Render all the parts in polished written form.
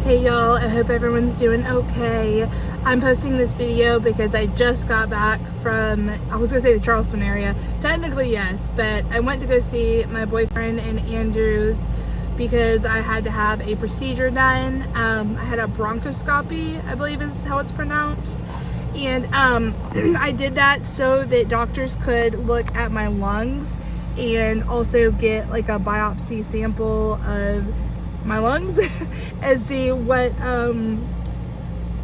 Hey y'all, I hope everyone's doing okay. I'm posting this video because I just got back from, I was gonna say the Charleston area. Technically yes, but I went to go see my boyfriend in Andrews because I had to have a procedure done. I had a bronchoscopy, I believe is how it's pronounced. And I did that so that doctors could look at my lungs and also get like a biopsy sample of my lungs and see what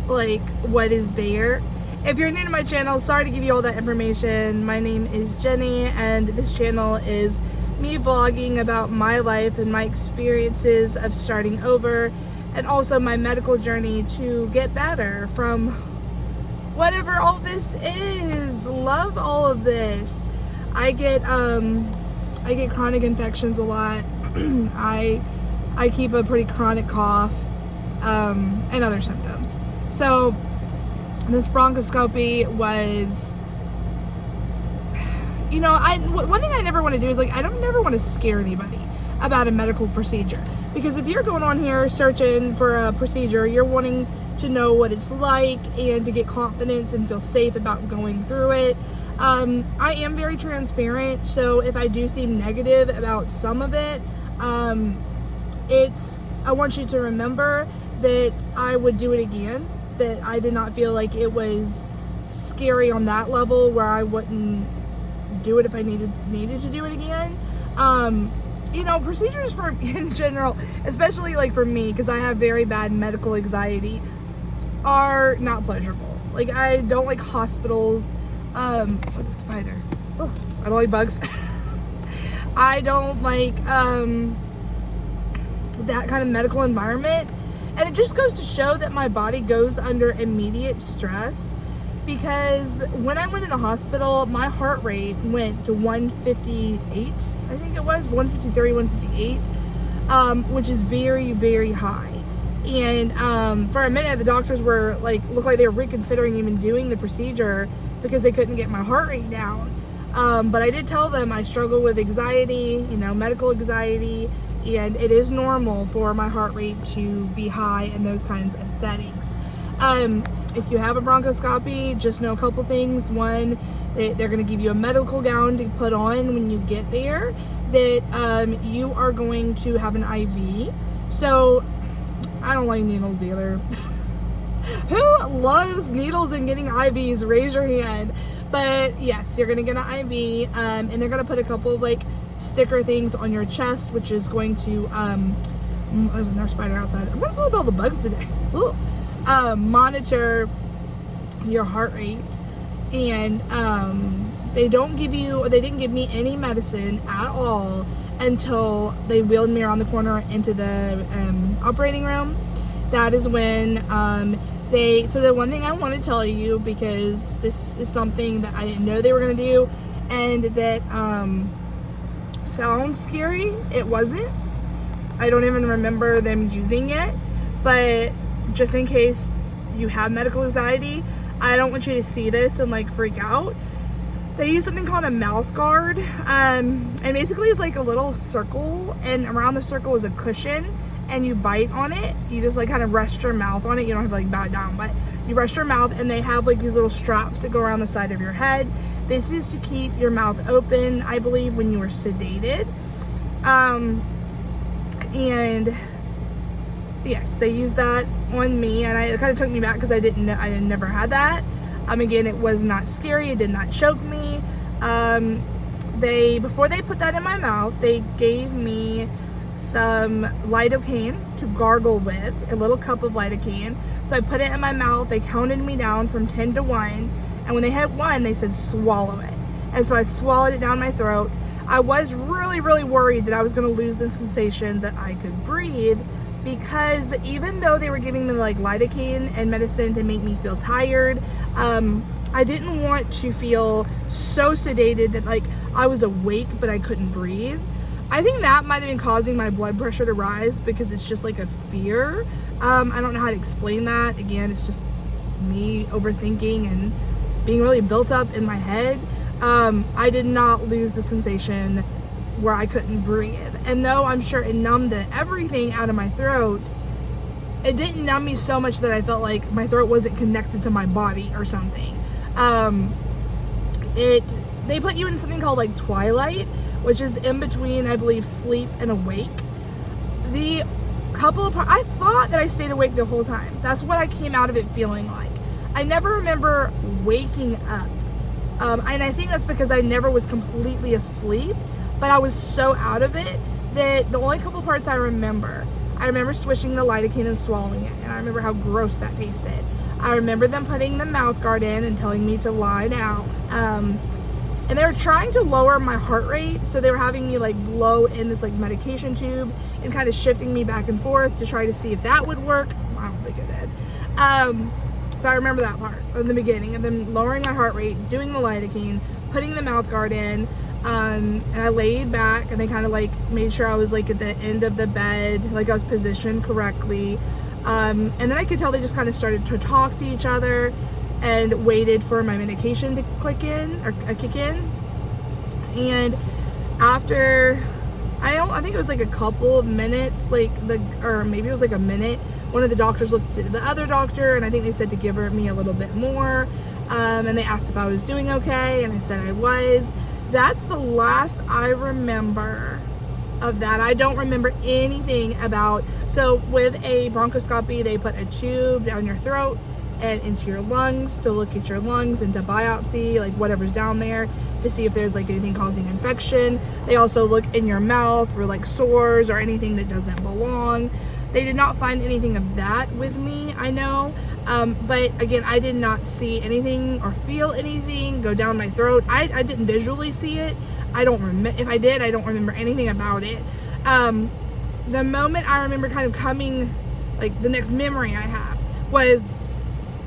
what is there. If you're new to my channel, sorry to give you all that information. My name is Jenny and this channel is me vlogging about my life and my experiences of starting over, and also my medical journey to get better from whatever all this is. Love all of this. I get chronic infections a lot. I keep a pretty chronic cough, and other symptoms. So this bronchoscopy was, one thing I never want to do is I don't never want to scare anybody about a medical procedure, because if you're going on here searching for a procedure, you're wanting to know what it's like and to get confidence and feel safe about going through it. I am very transparent, so if I do seem negative about some of it, I want you to remember that I would do it again, that I did not feel like it was scary on that level where I wouldn't do it if I needed to do it again. Procedures in general, especially for me, because I have very bad medical anxiety, are not pleasurable. I don't like hospitals. What's a spider? Oh, I don't like bugs. I don't like, that kind of medical environment, and it just goes to show that my body goes under immediate stress, because when I went in the hospital, my heart rate went to 158, I think it was 153, 158, which is very, very high. And for a minute the doctors were looked like they were reconsidering even doing the procedure because they couldn't get my heart rate down. But I did tell them I struggle with anxiety, medical anxiety, and it is normal for my heart rate to be high in those kinds of settings. If you have a bronchoscopy, just know a couple things. One, they're going to give you a medical gown to put on when you get there, that you are going to have an IV. So I don't like needles either. Who loves needles and getting IVs? Raise your hand. But yes, you're gonna get an IV, and they're gonna put a couple of sticker things on your chest, which is going to there's another spider outside. What's with all the bugs today? Ooh. Monitor your heart rate, and they didn't give me any medicine at all until they wheeled me around the corner into the operating room. That is when so the one thing I want to tell you, because this is something that I didn't know they were going to do, and that sounds scary. It wasn't. I don't even remember them using it, but just in case you have medical anxiety, I don't want you to see this and freak out. They use something called a mouth guard, and basically it's a little circle, and around the circle is a cushion, and you bite on it. You just kind of rest your mouth on it. You don't have to bow down, but you rest your mouth, and they have these little straps that go around the side of your head. This is to keep your mouth open, I believe, when you are sedated. And yes, they use that on me, and it kind of took me back because I never had that. Again, it was not scary. It did not choke me. Before they put that in my mouth, they gave me some lidocaine to gargle with, a little cup of lidocaine. So I put it in my mouth. They counted me down from 10 to 1, and when they hit 1, they said swallow it. And so I swallowed it down my throat. I was really, really worried that I was going to lose the sensation that I could breathe, because even though they were giving me lidocaine and medicine to make me feel tired, I didn't want to feel so sedated that I was awake but I couldn't breathe. I think that might have been causing my blood pressure to rise, because it's just a fear. I don't know how to explain that. Again, it's just me overthinking and being really built up in my head. I did not lose the sensation where I couldn't breathe. And though I'm sure it numbed everything out of my throat, it didn't numb me so much that I felt like my throat wasn't connected to my body or something. They put you in something called like twilight, which is in between, I believe, sleep and awake. The couple of I thought that I stayed awake the whole time. That's what I came out of it feeling like. I never remember waking up. And I think that's because I never was completely asleep, but I was so out of it that the only couple parts I remember swishing the lidocaine and swallowing it, and I remember how gross that tasted. I remember them putting the mouth guard in and telling me to lie down. And they were trying to lower my heart rate, so they were having me like blow in this like medication tube and kind of shifting me back and forth to try to see if that would work. I don't think it did. So I remember that part in the beginning of them lowering my heart rate, doing the lidocaine, putting the mouth guard in, and I laid back, and they kind of like made sure I was like at the end of the bed, like I was positioned correctly. And then I could tell they just kind of started to talk to each other and waited for my medication to kick in. And after, I think it was like a couple of minutes, or maybe it was like a minute, one of the doctors looked at the other doctor, and I think they said to give me a little bit more. And they asked if I was doing okay, and I said I was. That's the last I remember of that. I don't remember anything about, so with a bronchoscopy, they put a tube down your throat and into your lungs to look at your lungs and to biopsy like whatever's down there to see if there's like anything causing infection. They also look in your mouth for like sores or anything that doesn't belong. They did not find anything of that with me, I know. But again, I did not see anything or feel anything go down my throat. I didn't visually see it. I don't remember. If I did, I don't remember anything about it. The moment I remember kind of coming, like the next memory I have was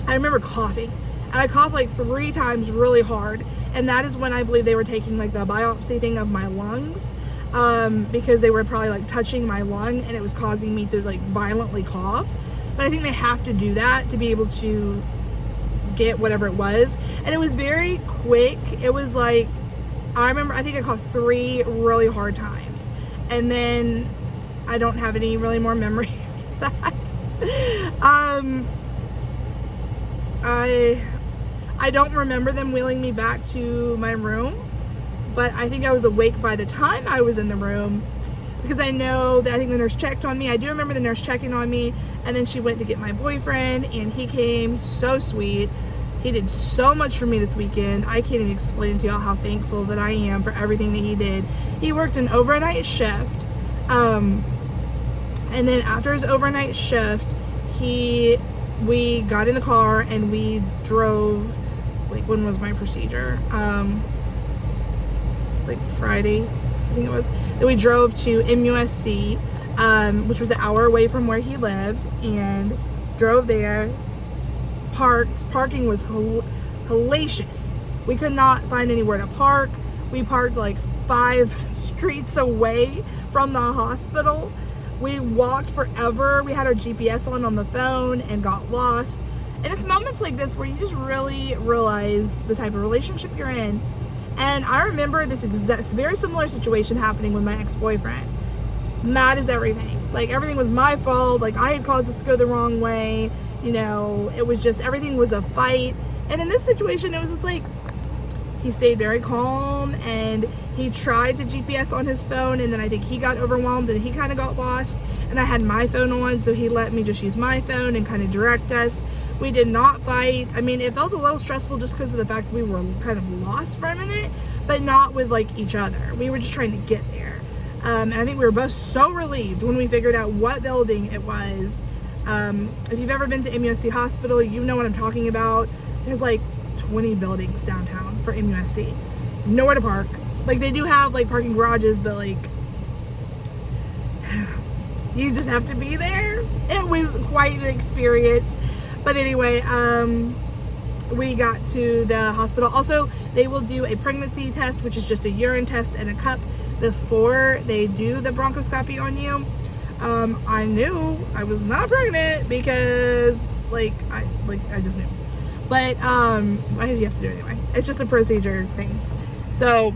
I remember coughing. And I coughed like 3 times really hard. And that is when I believe they were taking like the biopsy thing of my lungs. Because they were probably like touching my lung and it was causing me to like violently cough. But I think they have to do that to be able to get whatever it was. And it was very quick. It was like, I think I coughed 3 really hard times. And then I don't have any really more memory of that. I don't remember them wheeling me back to my room. But I think I was awake by the time I was in the room, because I know that I think the nurse checked on me. I do remember the nurse checking on me, and then she went to get my boyfriend, and he came. So sweet. He did so much for me this weekend. I can't even explain to y'all how thankful that I am for everything that he did. He worked an overnight shift, and then after his overnight shift, we got in the car and we drove. Like, when was my procedure? Like Friday, I think it was. Then we drove to MUSC, which was an hour away from where he lived, and drove there, parked. Parking was hellacious. We could not find anywhere to park. We parked like 5 streets away from the hospital. We walked forever. We had our GPS on the phone and got lost. And it's moments like this where you just really realize the type of relationship you're in. And I remember this very similar situation happening with my ex-boyfriend. Mad as everything. Like, everything was my fault. Like, I had caused this to go the wrong way. You know, it was just, everything was a fight. And in this situation, it was just like, he stayed very calm, and he tried to GPS on his phone, and then I think he got overwhelmed and he kind of got lost, and I had my phone on, so he let me just use my phone and kind of direct us. We did not fight. I mean, it felt a little stressful just because of the fact that we were kind of lost for a minute, but not with like each other. We were just trying to get there. And I think we were both so relieved when we figured out what building it was. If you've ever been to MUSC Hospital, you know what I'm talking about. There's like 20 buildings downtown for MUSC. Nowhere to park. Like, they do have like parking garages, but like, you just have to be there. It was quite an experience. But anyway, we got to the hospital. Also, they will do a pregnancy test, which is just a urine test and a cup before they do the bronchoscopy on you. I knew I was not pregnant because I just knew. But why did you have to do it anyway? It's just a procedure thing. So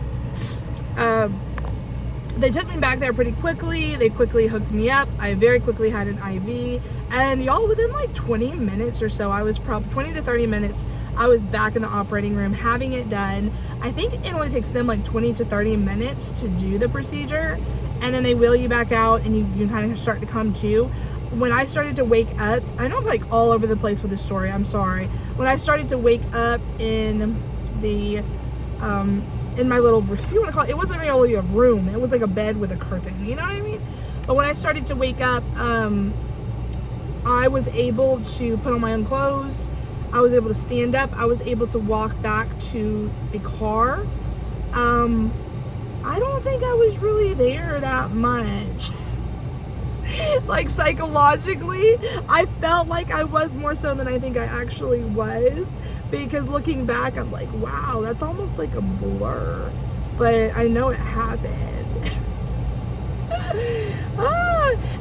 they took me back there pretty quickly. They quickly hooked me up. I very quickly had an IV, and y'all, within like 20 minutes or so, I was probably 20 to 30 minutes, I was back in the operating room having it done. I think it only takes them like 20 to 30 minutes to do the procedure, and then they wheel you back out and you kind of start to come to. When I started to wake up, I know I'm like all over the place with this story, I'm sorry. When I started to wake up in the in my little, if you want to call it, it wasn't really a room, it was like a bed with a curtain, you know what I mean? But when I started to wake up, I was able to put on my own clothes, I was able to stand up, I was able to walk back to the car. I don't think I was really there that much. Like psychologically, I felt like I was more so than I think I actually was. Because looking back, I'm like, wow, that's almost like a blur. But I know it happened.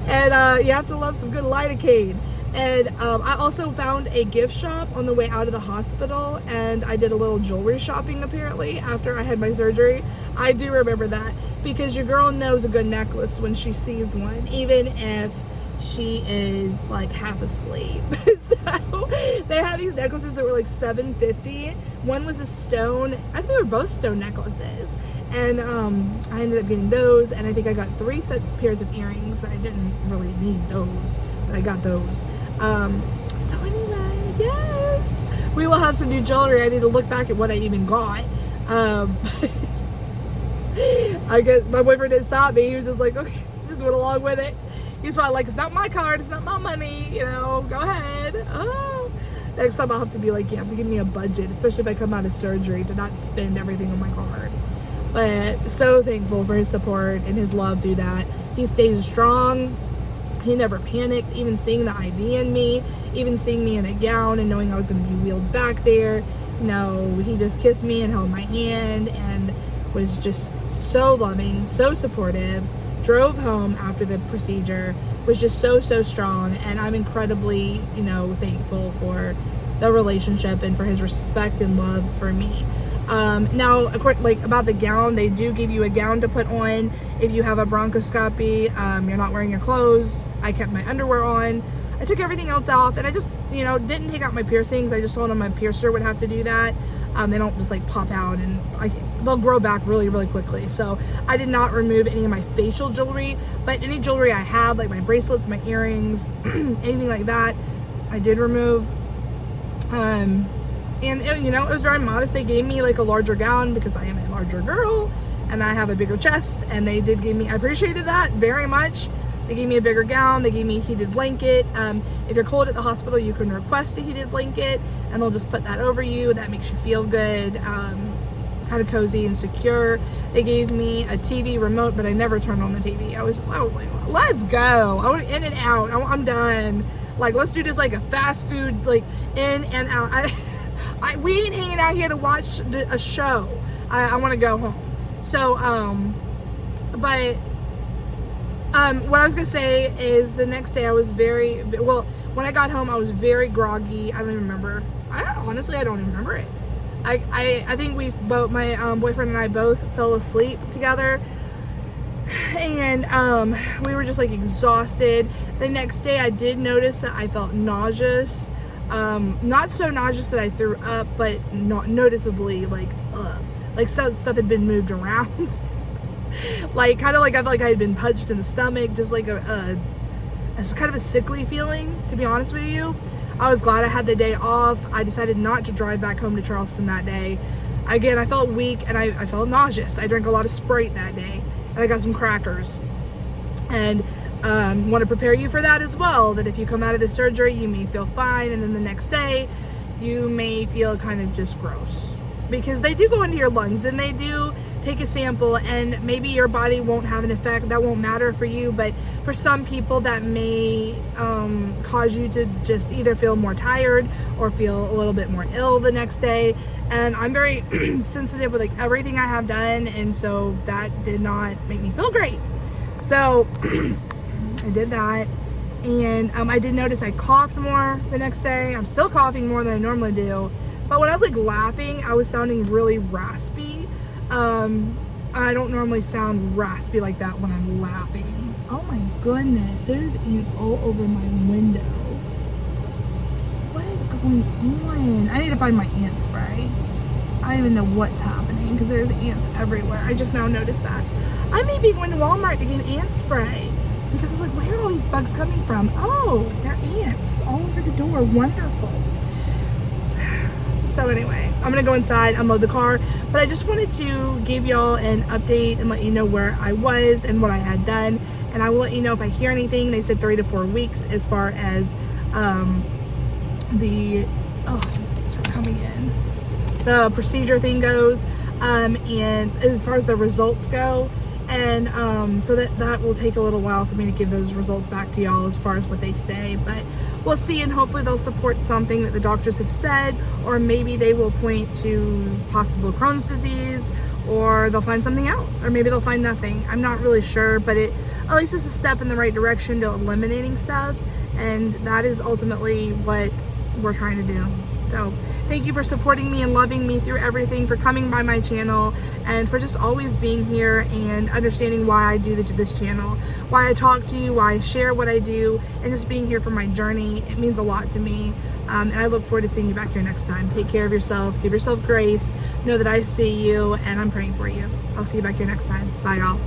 And you have to love some good lidocaine. And I also found a gift shop on the way out of the hospital, and I did a little jewelry shopping apparently after I had my surgery. I do remember that, because your girl knows a good necklace when she sees one, even if she is like half asleep. So they had these necklaces that were like $7.50. One was a stone, I think they were both stone necklaces, and I ended up getting those, and I think I got 3 pairs of earrings. I didn't really need those, but I got those. So anyway, yes, we will have some new jewelry. I need to look back at what I even got. I guess my boyfriend didn't stop me. He was just like, okay, just went along with it. He's probably like, it's not my card, it's not my money, you know, go ahead. Oh, next time I'll have to be like, you have to give me a budget, especially if I come out of surgery, to not spend everything on my card. But so thankful for his support and his love through that. He stays strong. He never panicked, even seeing the IV in me, even seeing me in a gown and knowing I was going to be wheeled back there. No, he just kissed me and held my hand and was just so loving, so supportive. Drove home after the procedure, was just so strong, and I'm incredibly, you know, thankful for the relationship and for his respect and love for me. Now, like about the gown, they do give you a gown to put on if you have a bronchoscopy. You're not wearing your clothes. I kept my underwear on. I took everything else off, and I just, you know, didn't take out my piercings. I just told him my piercer would have to do that. They don't just like pop out, and they'll grow back really quickly. So I did not remove any of my facial jewelry, but any jewelry I had, like my bracelets, my earrings, anything like that, I did remove. And you know, it was very modest. They gave me like a larger gown because I am a larger girl and I have a bigger chest, and they did give me, I appreciated that very much. They gave me a bigger gown. They gave me a heated blanket. If you're cold at the hospital, you can request a heated blanket, and they'll just put that over you. That makes you feel good, kind of cozy and secure. They gave me a TV remote, but I never turned on the TV. I was like, let's go. I want in and out. I'm done. Like, let's do this like a fast food, like in and out. We ain't hanging out here to watch a show. I want to go home. So, what I was gonna say is the next day I was when I got home I was very groggy. I don't even remember. Honestly, I don't even remember it. I think my boyfriend and I both fell asleep together, and we were just like exhausted. The next day I did notice that I felt nauseous. Not so nauseous that I threw up, but not noticeably like stuff had been moved around. Like, kind of like I felt like I had been punched in the stomach, just like a kind of a sickly feeling, to be honest with you. I was glad I had the day off. I decided not to drive back home to Charleston that day. Again, I felt weak and I felt nauseous. I drank a lot of Sprite that day, and I got some crackers. And want to prepare you for that as well, that if you come out of the surgery, you may feel fine, and then the next day, you may feel kind of just gross. Because they do go into your lungs, and they do take a sample, and maybe your body won't have an effect, that won't matter for you, but for some people that may cause you to just either feel more tired or feel a little bit more ill the next day. And I'm very sensitive with like everything I have done, and so that did not make me feel great. So I did that, and I did notice I coughed more the next day. I'm still coughing more than I normally do, but when I was like laughing, I was sounding really raspy. I don't normally sound raspy like that when I'm laughing. Oh my goodness, there's ants all over my window. What is going on? I need to find my ant spray. I don't even know what's happening because there's ants everywhere. I just now noticed that. I may be going to Walmart to get ant spray because I was like, where are all these bugs coming from? Oh, they're ants all over the door. Wonderful. So anyway, I'm gonna go inside, unload the car, but I just wanted to give y'all an update and let you know where I was and what I had done, and I will let you know if I hear anything. They said 3 to 4 weeks as far as the procedure thing goes, and as far as the results go, and so that will take a little while for me to give those results back to y'all as far as what they say, but we'll see, and hopefully they'll support something that the doctors have said, or maybe they will point to possible Crohn's disease, or they'll find something else, or maybe they'll find nothing. I'm not really sure, but it at least is a step in the right direction to eliminating stuff, and that is ultimately what we're trying to do. So thank you for supporting me and loving me through everything, for coming by my channel, and for just always being here and understanding why I do this channel, why I talk to you, why I share what I do, and just being here for my journey. It means a lot to me, and I look forward to seeing you back here next time. Take care of yourself, give yourself grace, know that I see you, and I'm praying for you. I'll see you back here next time. Bye, y'all.